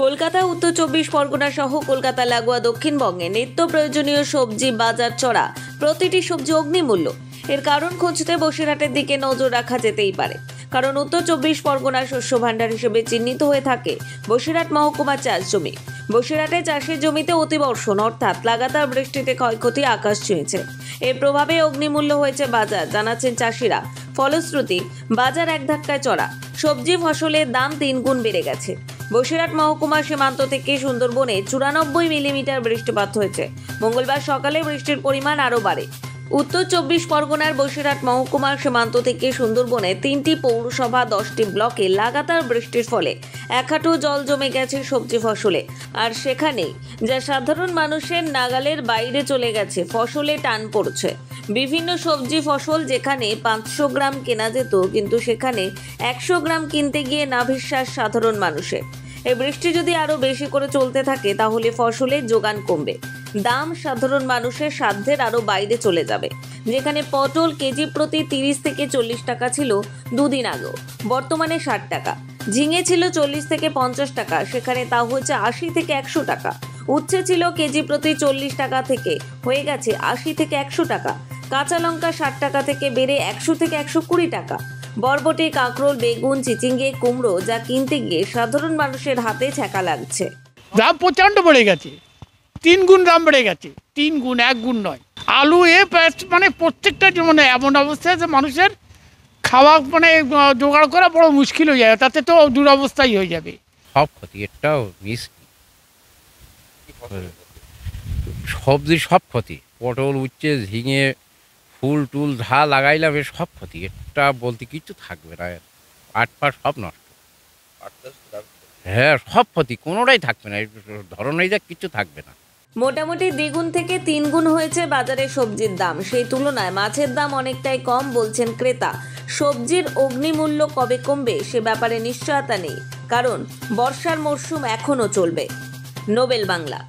কলকাতা, উত্তর 24 পরগনা সহ কলকাতা লাগোয়া দক্ষিণবঙ্গে নিত্য প্রয়োজনীয় সবজি বাজার চড়া, প্রতিটি সবজি অগ্নিমূল্য। এর কারণ খুঁজতে বসিরহাটের দিকে নজর রাখা যেতেই পারে। কারণ উত্তর 24 পরগনার শস্য ভাণ্ডার হিসেবে চিহ্নিত হয়ে থাকে বসিরহাট মহকুমার চাষ জমি। বসিরহাটে চাষের জমিতে অতিবর্ষণ অর্থাৎ লাগাতার বৃষ্টিতে ক্ষয়ক্ষতি আকাশ ছুঁয়েছে। এর প্রভাবে অগ্নিমূল্য হয়েছে বাজার, জানাচ্ছেন চাষিরা। ফলশ্রুতি বাজার এক ধাক্কায় চড়া, সবজি ফসলের দাম 3 গুণ বেড়ে গেছে। বসিরহাট মহকুমার সীমান্ত থেকে সুন্দরবনে 94 মিলিমিটার বৃষ্টিপাত হয়েছে। মঙ্গলবার সকালে বৃষ্টির পরিমাণ আরও বাড়ে। উত্তর 24 পরগনার বসিরহাট মহকুমার সীমান্ত থেকে সুন্দরবনে 3টি পৌরসভা 10টি ব্লকে লাগাতার বৃষ্টির ফলে এক হাঁটু জল জমে গেছে সবজি ফসলে। আর সেখানেই যা সাধারণ মানুষের নাগালের বাইরে চলে গেছে, ফসলে টান পড়ছে। বিভিন্ন সবজি ফসল যেখানে 500 গ্রাম কেনা যেত, কিন্তু সেখানে 100 গ্রাম কিনতে গিয়ে নাভিশ্বাস সাধারণ মানুষের। এই বৃষ্টি যদি আরো বেশি করে চলতে থাকে তাহলে ফসলের যোগান কমবে, দাম সাধারণ মানুষের সাধ্যের আরো বাইরে চলে যাবে। যেখানে পটল কেজি প্রতি 30 থেকে 40 টাকা ছিল দুদিন আগেও, বর্তমানে 60 টাকা। ঝিঙে ছিল 40 থেকে 50 টাকা, সেখানে তা হচ্ছে 80 থেকে 100 টাকা। উচ্ছে ছিল কেজি প্রতি 40 টাকা থেকে হয়ে গেছে 80 থেকে 100 টাকা। কাঁচা লঙ্কা 60 টাকা থেকে বেড়ে 100 থেকে 120 টাকা। বরবটি, কাঁকরোল, বেগুন, চিচিঙ্গে, কুমড়ো যা কিনতে গিয়ে সাধারণ মানুষের হাতে ছ্যাঁকা লাগছে। দাম প্রচণ্ড বেড়ে গেছে, 3 গুণ দাম বেড়ে গেছে, 3 গুণ, 1 গুণ নয়। আলু মানে প্রত্যেকটা মানে এমন অবস্থায় যে মানুষের খাওয়া মানে জোগাড় করা বড় মুশকিল হয়ে যাবে, তাতে তো দুরবস্থাই হয়ে যাবে। সব ক্ষতি, এটাও মিষ্টি সবজি, সব ক্ষতি। পটল, উচ্ছে, ঝিঙে, ফুল টুল যা লাগাইলাম এ সব ক্ষতি, এটা বলতে কিছু থাকবে না। পাট পাট সব নষ্ট, হ্যাঁ সব ক্ষতি, কোনোটাই থাকবে না। এই ধরনের যা কিছু থাকবে না। মোটামুটি 2 গুণ থেকে 3 গুণ হয়েছে বাজারে সবজির দাম। সেই তুলনায় মাছের দাম অনেকটাই কম বলছেন ক্রেতা। সবজির অগ্নিমূল্য কবে কমবে সে ব্যাপারে নিশ্চয়তা নেই, কারণ বর্ষার মরশুম এখনো চলবে। নোবেল বাংলা।